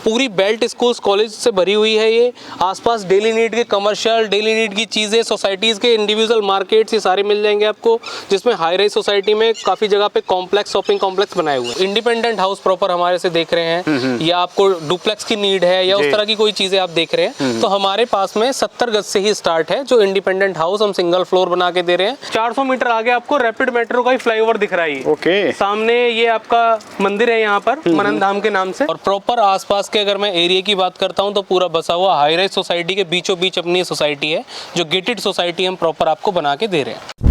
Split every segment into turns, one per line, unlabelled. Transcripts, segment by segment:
पूरी belt schools college से भरी हुई है ये। आसपास डेली नीड के कमर्शियल, डेली नीड की चीज़ें, सोसाइटीज़ के इंडिविजुअल मार्केट्स, ये सारे मिल जाएंगे आपको, जिसमें हाई राइज सोसाइटी में काफ़ी जगह पे कॉम्प्लेक्स, शॉपिंग कॉम्प्लेक्स बनाए हुए हैं। इंडिपेंडेंट हाउस प्रॉपर हमारे से देख रहे हैं, या आपको डुप्लेक्स की नीड है या उस तरह की कोई चीज़ें आप देख रहे हैं, तो हमारे पास में 70 गज से ही स्टार्ट है जो इंडिपेंडेंट हाउस हम सिंगल फ्लोर बना के दे रहे हैं। 400 मीटर आगे आपको रैपिड मेट्रो का ही फ्लाईओवर दिख रहा है।
ओके,
सामने ये आपका मंदिर है यहाँ पर मनन धाम के नाम से। और प्रॉपर आसपास के अगर मैं एरिया की बात करता हूँ तो पूरा बसा हुआ हाई राइज सोसाइटी के बीचों बीच अपनी सोसाइटी है, जो गेटेड सोसाइटी हम प्रॉपर आपको बना के दे रहे हैं।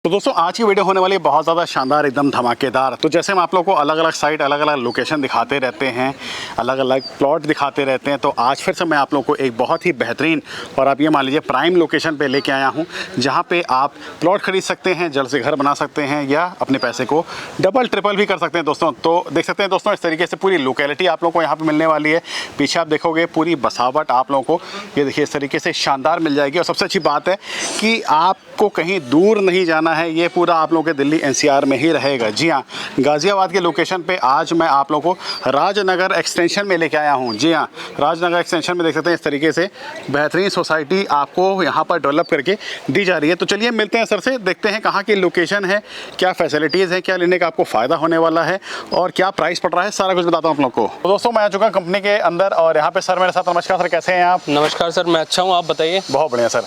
तो दोस्तों आज की वीडियो होने वाली है बहुत ज़्यादा शानदार, एकदम धमाकेदार। तो जैसे हम आप लोगों को अलग अलग साइट, अलग अलग लोकेशन दिखाते रहते हैं, अलग अलग प्लॉट दिखाते रहते हैं, तो आज फिर से मैं आप लोगों को एक बहुत ही बेहतरीन और आप ये मान लीजिए प्राइम लोकेशन पे लेके आया हूँ, जहाँ पे आप प्लॉट खरीद सकते हैं, जल्द से घर बना सकते हैं या अपने पैसे को डबल ट्रिपल भी कर सकते हैं दोस्तों। तो देख सकते हैं दोस्तों, इस तरीके से पूरी लोकेलिटी आप लोगों को यहाँ पर मिलने वाली है। पीछे आप देखोगे पूरी बसावट आप लोगों को ये देखिए इस तरीके से शानदार मिल जाएगी। और सबसे अच्छी बात है कि आपको कहीं दूर नहीं जाना है, ये पूरा आप लोगों के दिल्ली एनसीआर में ही रहेगा। जी हाँ, गाजियाबाद के लोकेशन पे आज मैं आप लोगों को राजनगर एक्सटेंशन में लेके आया हूँ। जी हाँ, राजनगर एक्सटेंशन में देख सकते हैं इस तरीके से बेहतरीन सोसाइटी आपको यहाँ पर डेवलप करके दी जा रही है। तो चलिए मिलते हैं सर से, देखते हैं कहाँ की लोकेशन है, क्या फैसिलिटीज़ है, क्या लेने का आपको फ़ायदा होने वाला है और क्या प्राइस पड़ रहा है, सारा कुछ बताता हूँ आप लोग को। तो दोस्तों मैं आ चुका कंपनी के अंदर और यहाँ पे सर मेरे साथ। नमस्कार सर, कैसे हैं आप?
नमस्कार सर, मैं अच्छा हूँ, आप बताइए।
बहुत बढ़िया सर।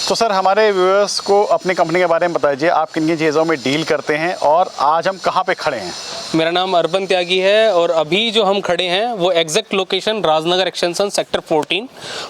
तो सर हमारे व्यूअर्स को अपनी कंपनी के बारे में बताइए, आप किन किन चीज़ों में डील करते हैं और आज हम कहाँ पे खड़े हैं?
मेरा नाम अर्बन त्यागी है और अभी जो हम खड़े हैं वो exact location Rajnagar extension sector 14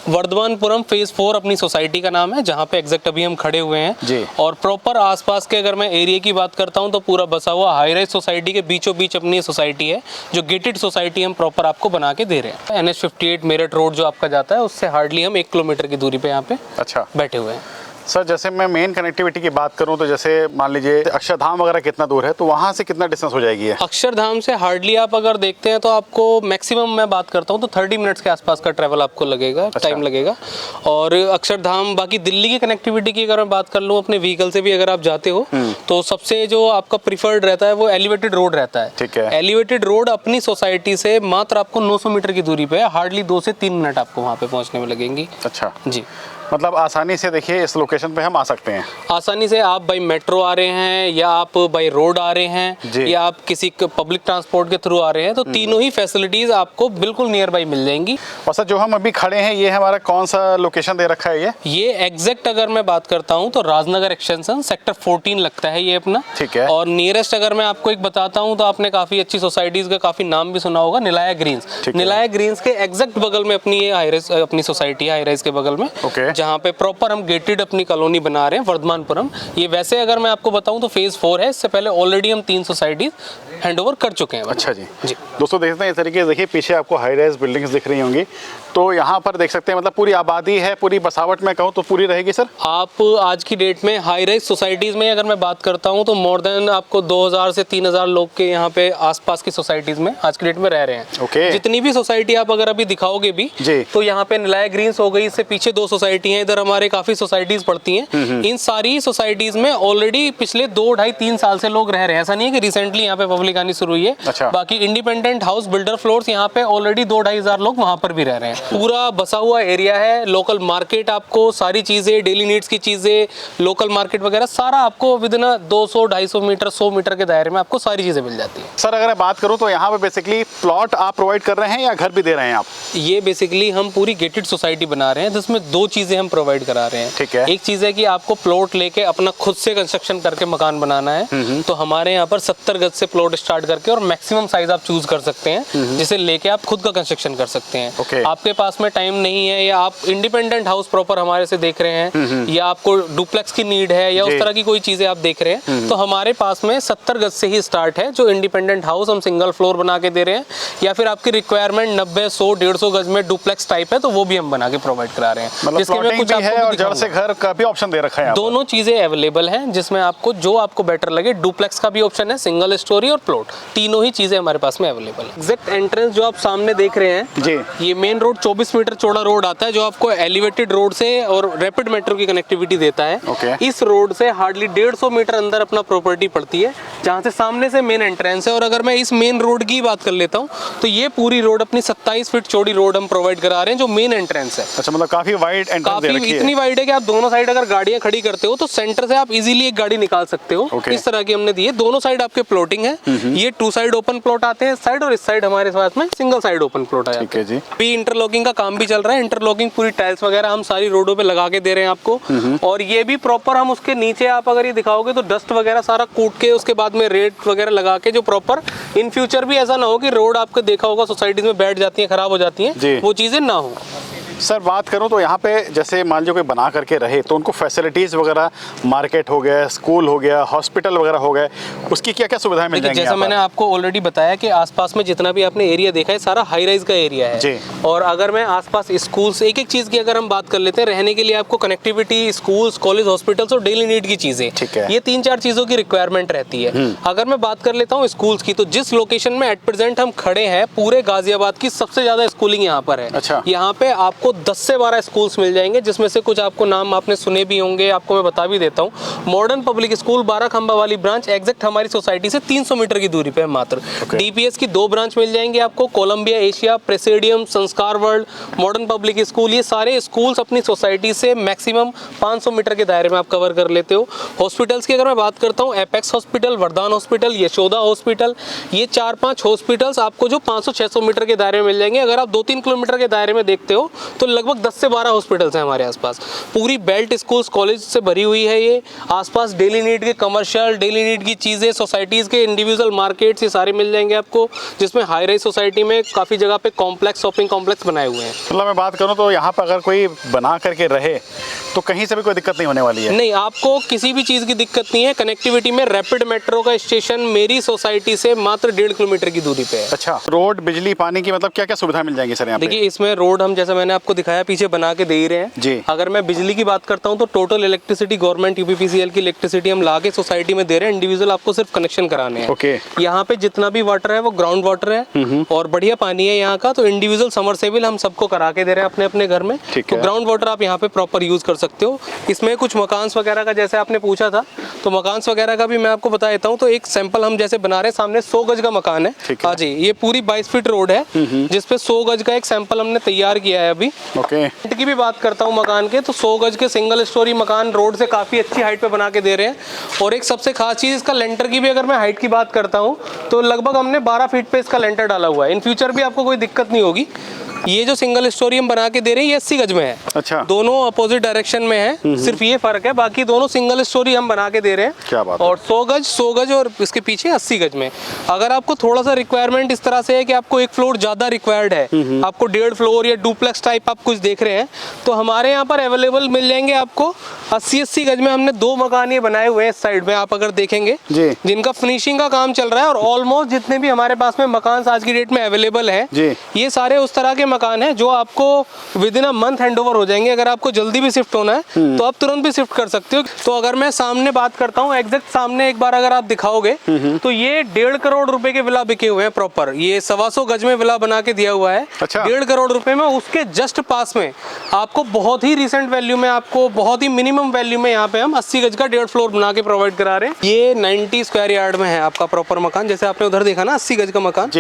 Vardhmanpuram phase 4 अपनी सोसाइटी का नाम है, जहाँ पे एग्जैक्ट अभी हम खड़े हुए हैं
जी।
और प्रॉपर आसपास के अगर मैं एरिया की बात करता हूँ तो पूरा बसा हुआ हाई राइज सोसाइटी के बीचों बीच अपनी सोसाइटी है, जो गेटेड सोसाइटी हम प्रॉपर आपको बना के दे रहे हैं। NH58 मेरठ रोड जो आपका जाता है उससे हार्डली हम 1 किलोमीटर की दूरी पे यहाँ पे
अच्छा
बैठे हुए हैं।
सर जैसे मैं मेन कनेक्टिविटी की बात करूं तो जैसे मान लीजिए अक्षरधाम वगैरह कितना दूर है, तो वहां से कितना डिस्टेंस हो जाएगी है?
अक्षरधाम से हार्डली आप अगर देखते हैं तो आपको मैक्सिमम मैं बात करता हूं तो 30 मिनट्स के आसपास का ट्रैवल आपको लगेगा, टाइम लगेगा। और अक्षरधाम, बाकी दिल्ली की कनेक्टिविटी की अगर मैं बात कर लूँ अपने व्हीकल से भी अगर आप जाते हो तो सबसे जो आपका प्रिफर्ड रहता है वो एलिवेटेड रोड रहता है।
ठीक है।
एलिवेटेड रोड अपनी सोसाइटी से मात्र आपको 900 मीटर की दूरी पे है, हार्डली 2 से 3 मिनट आपको वहाँ पे पहुँचने में लगेंगी।
अच्छा
जी,
मतलब आसानी से देखिए इस लोकेशन पे हम आ सकते हैं।
आसानी से आप बाई मेट्रो आ रहे हैं या आप बाई रोड आ रहे हैं या आप किसी पब्लिक ट्रांसपोर्ट के थ्रू आ रहे हैं, तो तीनों ही फैसिलिटीज आपको बिल्कुल नियर बाई मिल जाएंगी।
और सर जो हम अभी खड़े हैं ये हमारा कौन सा लोकेशन दे रखा है? ये
एग्जैक्ट अगर मैं बात करता हूं तो राजनगर एक्सटेंशन सेक्टर 14 लगता है ये अपना।
ठीक है।
और नियरेस्ट अगर मैं आपको एक बताता हूं तो आपने काफी अच्छी सोसाइटीज का काफी नाम भी सुना होगा, निलाया ग्रीन्स। निलाया ग्रीन्स के एग्जैक्ट बगल में अपनी ये हाई राइज अपनी सोसाइटी है, हाई राइज के बगल में, जहाँ पे प्रॉपर हम गेटेड अपनी कॉलोनी बना रहे हैं वर्धमानपुरम। ये वैसे अगर मैं आपको बताऊं तो फेज 4 है, इससे पहले ऑलरेडी हम 3 सोसाइटीज हैंडओवर कर चुके हैं।
अच्छा जी। दोस्तों देखते हैं इस तरीके से, देखिए पीछे आपको हाई राइज बिल्डिंग्स दिख रही होंगी, तो यहाँ पर देख सकते हैं मतलब पूरी आबादी है, पूरी बसावट में कहूँ तो पूरी रहेगी सर। आप
आज की डेट में हाई राइज सोसाइटीज में अगर मैं बात करता हूँ तो मोर देन आपको 2000 से 3000 लोग के यहाँ पे आसपास की सोसाइटीज में आज की डेट में रह रहे हैं। जितनी भी सोसाइटी आप अगर अभी दिखाओगे भी तो यहाँ पे निलाया ग्रीन्स हो गई, इससे पीछे 2 सोसाइटी हैं, इधर हमारे काफी सोसाइटीज पड़ती हैं। इन सारी सोसाइटीज में ऑलरेडी पिछले 2, 2.5, 3 साल से लोग रह रहे हैं, ऐसा नहीं है कि रिसेंटली यहाँ पे पब्लिक आनी शुरू हुई है।
अच्छा।
बाकी इंडिपेंडेंट हाउस बिल्डर फ्लोर्स यहाँ पे ऑलरेडी 2-2.5 हजार लोग वहाँ पर भी रह रहे हैं। पूरा बसा हुआ एरिया है, लोकल मार्केट, आपको सारी चीजें, डेली नीड्स की चीजें, लोकल मार्केट वगैरह सारा आपको विद इन 200-250 मीटर 100 मीटर के दायरे में आपको सारी चीजें मिल जाती है।
सर अगर मैं बात करूँ तो यहाँ पे बेसिकली प्लॉट आप प्रोवाइड कर रहे हैं या घर भी दे रहे हैं आप?
ये बेसिकली हम पूरी गेटेड सोसाइटी बना रहे हैं जिसमें 2 चीजें हम प्रोवाइड करा रहे हैं।
ठीक है।
एक चीज है कि आपको प्लॉट लेके अपना खुद से कंस्ट्रक्शन करके मकान बनाना है, तो हमारे यहाँ पर 70 गज से प्लॉट स्टार्ट करके और मैक्सिमम साइज आप चूज कर सकते हैं, जिसे लेके आप खुद का कंस्ट्रक्शन कर सकते हैं। आपके पास में टाइम नहीं है या आप इंडिपेंडेंट हाउस प्रॉपर हमारे से देख रहे हैं या आपको डुप्लेक्स की नीड है या उस तरह की कोई चीजें आप देख रहे हैं, तो हमारे पास में 70 गज से ही स्टार्ट है जो इंडिपेंडेंट हाउस हम सिंगल फ्लोर बना के दे रहे हैं। या फिर आपकी रिक्वायरमेंट 90, 100, 150 गज में डुप्लेक्स टाइप है तो वो भी हम बना के प्रोवाइड करा रहे हैं।
मतलब
जिसके में कुछ
है और जड़ से घर का भी ऑप्शन दे रखा है।
दोनों चीजें अवेलेबल हैं जिसमें आपको जो आपको बेटर लगे, डुप्लेक्स का भी ऑप्शन है, सिंगल स्टोरी और प्लॉट, तीनों ही चीजें हमारे पास में अवेलेबल है। एग्जैक्ट एंट्रेंस जो आप सामने देख रहे हैं
जी,
ये मेन रोड 24 मीटर चौड़ा रोड आता है जो आपको एलिवेटेड रोड से और रैपिड मेट्रो की कनेक्टिविटी देता है।
ओके।
इस रोड से हार्डली 150 मीटर अंदर अपना प्रॉपर्टी पड़ती है, जहाँ से सामने से मेन एंट्रेंस है। और अगर मैं इस मेन रोड की बात कर लेता हूँ तो ये पूरी रोड अपनी 27 फीट चौड़ी रोड हम प्रोवाइड करा रहे हैं जो मेन एंट्रेंस है।
अच्छा, मतलब काफी वाइड एंट्रेंस दे रखी है।
इतनी वाइड है कि आप दोनों साइड अगर गाड़ियां खड़ी करते हो तो सेंटर से आप इजीली एक गाड़ी निकाल सकते हो। इस तरह की हमने दी है। दोनों साइड आपके प्लॉटिंग है। ये 2 साइड ओपन प्लॉट आते हैं इस साइड, और इस साइड हमारे पास में सिंगल साइड ओपन प्लॉट है।
ठीक है जी।
अभी इंटरलॉकिंग का काम भी चल रहा है। इंटरलॉकिंग पूरी टाइल्स वगैरह हम सारी रोडों पे लगा के दे रहे हैं आपको। और ये भी प्रॉपर हम उसके नीचे आप अगर ये दिखाओगे तो डस्ट वगैरह सारा कूट के उसके बाद में रेत वगैरह लगा के जो प्रॉपर इन फ्यूचर भी ऐसा ना हो कि रोड आपको देखा होगा सोसाइटीज में बैठ जाती है, खराब हो जाती है, वो चीजें ना हो।
सर बात करूं तो यहाँ पे जैसे मान लीजिए कोई बना करके रहे तो उनको फैसिलिटीज़ वगैरह, मार्केट हो गया, स्कूल हो गया, हॉस्पिटल वगैरह हो गए, उसकी क्या क्या सुविधाएं मिल जाएंगी?
जैसा मैंने आपको ऑलरेडी बताया कि आसपास में जितना भी आपने एरिया देखा है सारा हाई राइज का एरिया है
जी।
और अगर मैं आसपास स्कूल्स, एक एक चीज़ की अगर हम बात कर लेते हैं, रहने के लिए आपको कनेक्टिविटी, स्कूल्स, कॉलेज, हॉस्पिटल्स और डेली नीड की चीज़ें,
ठीक है,
ये 3-4 चीज़ों की रिक्वायरमेंट रहती है। अगर मैं बात कर लेता हूँ स्कूल्स की, तो जिस लोकेशन में एट प्रेजेंट हम खड़े हैं पूरे गाजियाबाद की सबसे ज़्यादा स्कूलिंग यहाँ पर है।
अच्छा।
यहाँ पे आपको 10 से 12 स्कूल्स मिल जाएंगे, जिसमें से कुछ आपको नाम आपने सुने भी होंगे, आपको मैं बता भी देता हूँ। मॉडर्न पब्लिक स्कूल 12 खंबा वाली ब्रांच एग्जैक्ट हमारी सोसाइटी से 300 मीटर की दूरी पे है मात्र। डीपीएस की 2 ब्रांच मिल जाएंगे आपको, कोलंबिया एशिया, प्रेसिडियम, संस्कार वर्ल्ड, मॉडर्न पब्लिक स्कूल, ये सारे स्कूल्स अपनी सोसाइटी से मैक्सिमम 500 मीटर के दायरे में आप कवर कर लेते हो। हॉस्पिटल्स की अगर मैं बात करता हूँ, एपेक्स हॉस्पिटल, वरदान हॉस्पिटल, यशोदा हॉस्पिटल, ये 4-5 हॉस्पिटल्स आपको जो 500-600 मीटर के दायरे में मिल जाएंगे। अगर आप 2-3 किलोमीटर के दायरे में देखते हो तो लगभग 10 से 12 हॉस्पिटल्स हैं हमारे आसपास। पूरी बेल्ट स्कूल्स कॉलेज से भरी हुई है ये। आसपास डेली नीड के कमर्शियल, डेली नीड की चीज़ें, सोसाइटीज़ के इंडिविजुअल मार्केट्स, ये सारे मिल जाएंगे आपको, जिसमें हाई राइज सोसाइटी में काफ़ी जगह पे कॉम्प्लेक्स, शॉपिंग कॉम्प्लेक्स बनाए हुए हैं।
मतलब मैं बात करूँ तो यहाँ पर अगर कोई बना करके रहे तो कहीं से भी कोई दिक्कत नहीं होने वाली है?
नहीं, आपको किसी भी चीज़ की दिक्कत नहीं है। कनेक्टिविटी में रैपिड मेट्रो का स्टेशन मेरी सोसाइटी से मात्र 1.5 किलोमीटर की दूरी पे है।
अच्छा, रोड, बिजली, पानी की मतलब क्या क्या सुविधा मिल जाएंगी सर यहाँ पे?
देखिए, इसमें रोड हम जैसे मैंने आपको दिखाया पीछे बना के दे ही रहे हैं
जी।
अगर मैं बिजली की बात करता हूँ तो टोटल इलेक्ट्रिसिटी गवर्नमेंट यूपीपीसीएल की इलेक्ट्रिसिटी हम ला के सोसाइटी में दे रहे हैं। इंडिविजुअल आपको सिर्फ कनेक्शन कराने हैं।
ओके।
यहाँ पे जितना भी वाटर है वो ग्राउंड वाटर है और बढ़िया पानी है यहाँ का, तो इंडिविजुअल समरसेबल हम सबको करा के दे रहे हैं अपने अपने घर में। तो ग्राउंड वाटर आप यहाँ पे प्रॉपर यूज कर सकते हो। इसमें कुछ मकान्स वगैरह का जैसे आपने पूछा था, तो मकान्स वगैरह का भी मैं आपको बता देता हूँ। तो एक सैंपल हम जैसे बना रहे हैं, सामने 100 गज का मकान है। हाँ जी, ये पूरी 22 फीट रोड है जिसपे 100 गज का एक सैंपल हमने तैयार किया है अभी।
ओके।
की भी बात करता हूँ मकान के, तो 100 गज के सिंगल स्टोरी मकान रोड से काफी अच्छी हाइट पे बना के दे रहे हैं। और एक सबसे खास चीज, इसका लेंटर की भी अगर मैं हाइट की बात करता हूँ तो लगभग हमने 12 फीट पे इसका लेंटर डाला हुआ है। इन फ्यूचर भी आपको कोई दिक्कत नहीं होगी। ये जो सिंगल स्टोरी हम बना के दे रहे हैं ये 80 गज में है।
अच्छा।
दोनों अपोजिट डायरेक्शन में है, सिर्फ ये फर्क है, बाकी दोनों सिंगल स्टोरी हम बना के दे रहे हैं।
क्या बात है।
और 100 गज और इसके पीछे 80 गज में। अगर आपको थोड़ा सा रिक्वायरमेंट इस तरह से है कि आपको एक फ्लोर ज्यादा रिक्वायर्ड है, आपको 1.5 फ्लोर या डुप्लेक्स टाइप आप कुछ देख रहे हैं, तो हमारे यहाँ पर अवेलेबल मिल जाएंगे आपको। 80 गज में हमने 2 मकान ये बनाए हुए हैं इस साइड में, आप अगर देखेंगे जिनका फिनिशिंग का काम चल रहा है। और ऑलमोस्ट जितने भी हमारे पास में मकान आज की डेट में अवेलेबल है, ये सारे उस तरह के मकान है जो आपको with in a month handover हो जाएंगे। अगर आपको जल्दी भी शिफ्ट होना है तो आप तुरंत भी शिफ्ट कर सकते हो। तो अगर मैं सामने बात करता हूँ, एग्जैक्ट सामने एक बार अगर आप दिखाओगे तो ये 1.5 करोड़ रुपए के विला बिके हुए हैं प्रॉपर। ये 125 गज में विला बना के दिया हुआ है।
अच्छा।
1.5 करोड़ रुपए में। उसके जस्ट पास में आपको बहुत ही रिसेंट वैल्यू में, आपको बहुत ही मिनिमम वैल्यू में यहाँ पे हम 80 गज का 1.5 फ्लोर बना के प्रोवाइड करा रहे हैं। ये 90 स्क्वायर यार्ड में है आपका प्रॉपर मकान। जैसे आपने उधर देखा ना 80 गज का मकान,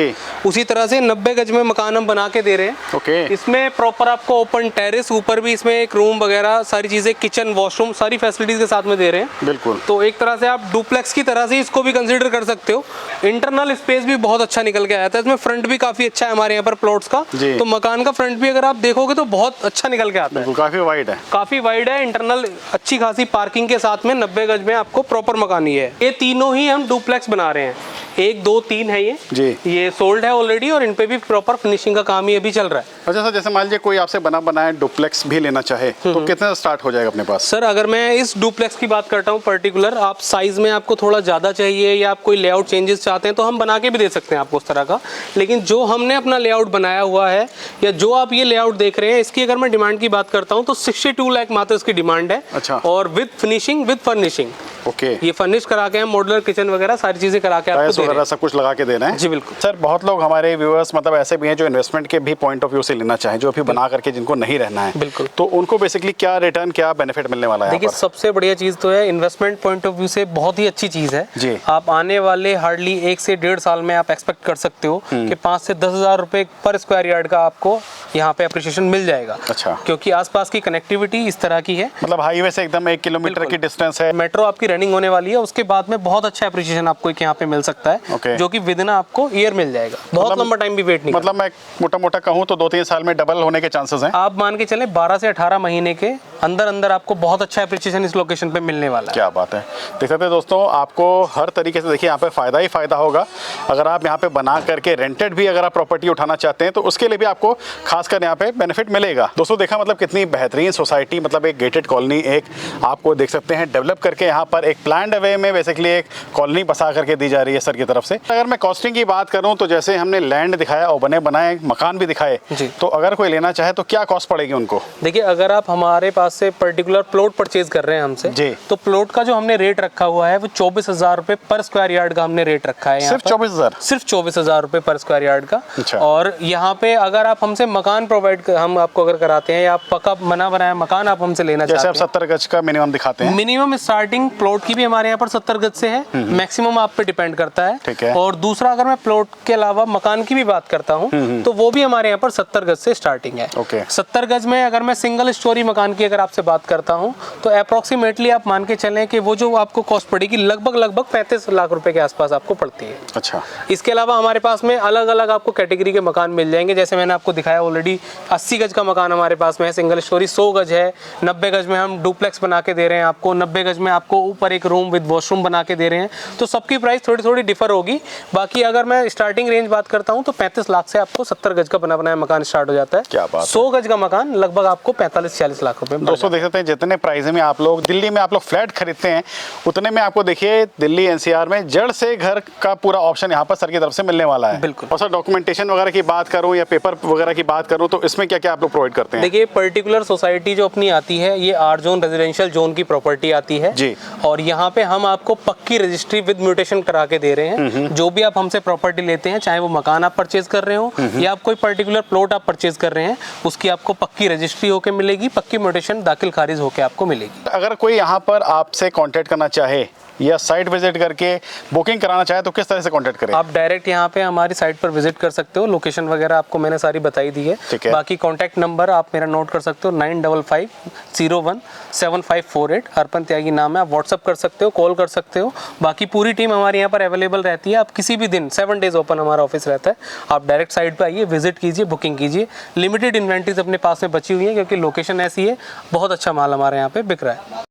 उसी तरह से 90 गज में मकान हम बना के दे रहे हैं।
ओके।
इसमें प्रॉपर आपको ओपन टेरेस, ऊपर भी इसमें एक रूम वगैरह सारी चीजें, किचन, वॉशरूम, सारी फैसिलिटीज के साथ में दे रहे हैं।
बिल्कुल।
तो एक तरह से आप डुप्लेक्स की तरह से इसको भी कंसीडर कर सकते हो। इंटरनल स्पेस भी बहुत अच्छा निकल के आया था इसमें। फ्रंट भी काफी अच्छा है हमारे यहाँ पर प्लॉट्स का, तो मकान का फ्रंट भी अगर आप देखोगे तो बहुत अच्छा निकल के आता है।
काफी वाइड है,
काफी वाइड है। इंटरनल अच्छी खासी पार्किंग के साथ में 90 गज में आपको प्रॉपर मकान ही है। ये तीनों ही हम डुप्लेक्स बना रहे हैं, 1, 2, 3 है ये सोल्ड है ऑलरेडी और इन पे भी प्रॉपर फिनिशिंग का काम ही अभी चल रहा है।
अच्छा सर, जैसे मान लीजिए कोई आपसे बना बनाया डुप्लेक्स भी लेना चाहे तो कितने स्टार्ट हो जाएगा अपने पास?
सर, अगर मैं इस डुप्लेक्स की बात करता हूँ पर्टिकुलर, आप साइज में आपको थोड़ा ज़्यादा चाहिए या आप कोई लेआउट चेंजेस चाहते हैं तो हम बना के भी दे सकते हैं आपको उस तरह का। लेकिन जो हमने अपना लेआउट बनाया हुआ है या जो आप ये लेआउट देख रहे हैं, इसकी अगर मैं डिमांड की बात करता हूँ तो 62 लाख मात्र इसकी डिमांड है।
अच्छा।
और with finishing, with furnishing.
Okay.
ये फर्निश करा के हम मॉड्यूलर किचन वगैरह सारी चीजें करा के आपको
वगैरह सब कुछ लगा के दे रहे हैं।
जी बिल्कुल
सर, बहुत लोग हमारे व्यूअर्स मतलब ऐसे भी हैं जो इन्वेस्टमेंट के भी पॉइंट ऑफ व्यू से लेना चाहें, जो अभी बना करके जिनको नहीं रहना है,
बिल्कुल,
तो उनको बेसिकली क्या रिटर्न, क्या बेनिफिट मिलने वाला है?
देखिए सबसे बढ़िया चीज़ तो है इन्वेस्टमेंट पॉइंट ऑफ व्यू से बहुत ही अच्छी चीज़ है
जी।
आप आने वाले हार्डली 1 से 1.5 साल में आप एक्सपेक्ट कर सकते हो कि 5 से 10 हज़ार रुपये पर स्क्वायर यार्ड का आपको यहाँ पे अप्रिशिएशन मिल जाएगा।
अच्छा,
क्योंकि आसपास की कनेक्टिविटी इस तरह की है,
मतलब हाईवे से एकदम 1 किलोमीटर की डिस्टेंस है,
मेट्रो आपकी रनिंग होने वाली है, उसके बाद में बहुत अच्छा अप्रिशिएशन आपको यहाँ पे मिल सकता है।
Okay.
जो कि विद इन आपको ईयर मिल जाएगा, बहुत लंबा टाइम भी वेट नहीं
मतलब मैं मोटा मोटा कहूँ तो 2-3 साल में डबल होने के चांसेस हैं।
आप मान के चले 12 से 18 महीने के अंदर अंदर आपको बहुत अच्छा अप्रिशिएशन इस लोकेशन पे मिलने वाला है।
क्या बात है। देख सकते हैं दोस्तों, आपको हर तरीके से देखिए यहाँ पे फ़ायदा ही फ़ायदा होगा। अगर आप यहाँ पे बना करके रेंटेड भी अगर आप प्रॉपर्टी उठाना चाहते हैं तो उसके लिए भी आपको खासकर यहाँ पे बेनिफिट मिलेगा। दोस्तों देखा मतलब कितनी बेहतरीन सोसाइटी, मतलब एक गेटेड कॉलोनी एक आपको देख सकते हैं डेवलप करके यहाँ पर एक प्लान्ड वे में बेसिकली एक कॉलोनी बसा करके दी जा रही है सर की तरफ से। अगर मैं कॉस्टिंग की बात करूँ तो जैसे हमने लैंड दिखाया और बने बनाए मकान भी दिखाए, तो अगर कोई लेना चाहे तो क्या कॉस्ट पड़ेगी उनको?
देखिए अगर आप हमारे पास से पर्टिकुलर प्लॉट परचेज कर रहे हैं हमसे
जी,
तो प्लॉट का जो हमने रेट रखा हुआ है वो 24,000 रुपए पर स्क्वायर यार्ड का हमने रेट रखा है।
सिर्फ 24,000?
सिर्फ 24,000 रुपए पर स्क्वायर यार्ड का।
अच्छा।
और यहाँ पे अगर आप हमसे मकान प्रोवाइड हम आपको अगर कराते हैं या आप पक्का बना बनाया मकान आप हमसे लेना चाहते हैं,
जैसे आप 70 गज का मिनिमम दिखाते हैं,
मिनिमम स्टार्टिंग प्लॉट की भी हमारे यहाँ पर 70 गज से है, मैक्सिमम आप पे डिपेंड करता है।
ठीक है।
और दूसरा अगर मैं प्लॉट के अलावा मकान की भी बात करता हूँ तो वो भी हमारे यहाँ पर 70 गज से स्टार्टिंग है।
ओके।
70 गज में अगर मैं सिंगल स्टोरी मकान की अगर आपसे बात करता हूँ तो अप्रोक्सीमेटली आप मान के चलें कि वो जो आपको कॉस्ट पड़ेगी लगभग 35 लाख रुपए के आसपास आपको पड़ती है।
अच्छा।
इसके अलावा हमारे पास में अलग अलग आपको कैटेगरी के मकान मिल जाएंगे, जैसे मैंने आपको दिखाया ऑलरेडी 80 गज का मकान हमारे पास में है सिंगल स्टोरी, 100 गज है, 90 गज में हम डुप्लेक्स बना के दे रहे हैं आपको, 90 गज में आपको ऊपर एक रूम विद वॉशरूम बना के दे रहे हैं। तो सबकी प्राइस थोड़ी थोड़ी डिफर होगी। बाकी अगर मैं स्टार्टिंग रेंज बात करता हूँ तो 35 लाख से आपको 70 गज का बना बनाया मकान स्टार्ट हो जाता है।
क्या बात
100 गज का मकान लगभग आपको 45-46 लाख रुपए में।
दोस्तों देख सकते हैं जितने प्राइस में आप लोग दिल्ली में आप लोग फ्लैट खरीदते हैं उतने में आपको देखिए दिल्ली एनसीआर में जड़ से घर का पूरा ऑप्शन यहाँ पर सर की तरफ से मिलने वाला है।
बिल्कुल।
और सर डॉक्यूमेंटेशन वगैरह की बात करूँ या पेपर वगैरह की बात करूँ तो इसमें क्या क्या आप लोग प्रोवाइड करते हैं?
देखिए पर्टिकुलर सोसाइटी जो अपनी आती है ये R जोन रेजिडेंशियल जोन की प्रॉपर्टी आती है
जी।
और यहाँ पे हम आपको पक्की रजिस्ट्री विद म्यूटेशन करा के दे रहे हैं। जो भी आप हमसे प्रॉपर्टी लेते हैं, चाहे वो मकान आप परचेज कर रहे हो या आप कोई पर्टिकुलर प्लॉट आप परचेज कर रहे हैं, उसकी आपको पक्की रजिस्ट्री होके मिलेगी, पक्की म्यूटेशन दाखिल खारिज होके आपको मिलेगी।
अगर कोई यहाँ पर आपसे कांटेक्ट करना चाहे या साइट विजिट करके बुकिंग कराना चाहे तो किस तरह से कांटेक्ट करें?
आप डायरेक्ट यहाँ पे हमारी साइट पर विजिट कर सकते हो, लोकेशन वगैरह आपको मैंने सारी बताई दी है।
ठीक है।
बाकी कॉन्टैक्ट नंबर आप मेरा नोट कर सकते हो 9550175548, अर्पण त्यागी नाम है। आप व्हाट्सअप कर सकते हो, कॉल कर सकते हो। बाकी पूरी टीम हमारे यहाँ पर अवेलेबल रहती है। आप किसी भी दिन 7 डेज ओपन हमारा ऑफिस रहता है। आप डायरेक्ट साइट पर आइए, विजिट कीजिए, बुकिंग कीजिए। लिमिटेड इन्वेंट्रीज अपने पास में बची हुई है क्योंकि लोकेशन ऐसी है, बहुत अच्छा माल हमारे यहाँ पे बिक रहा है।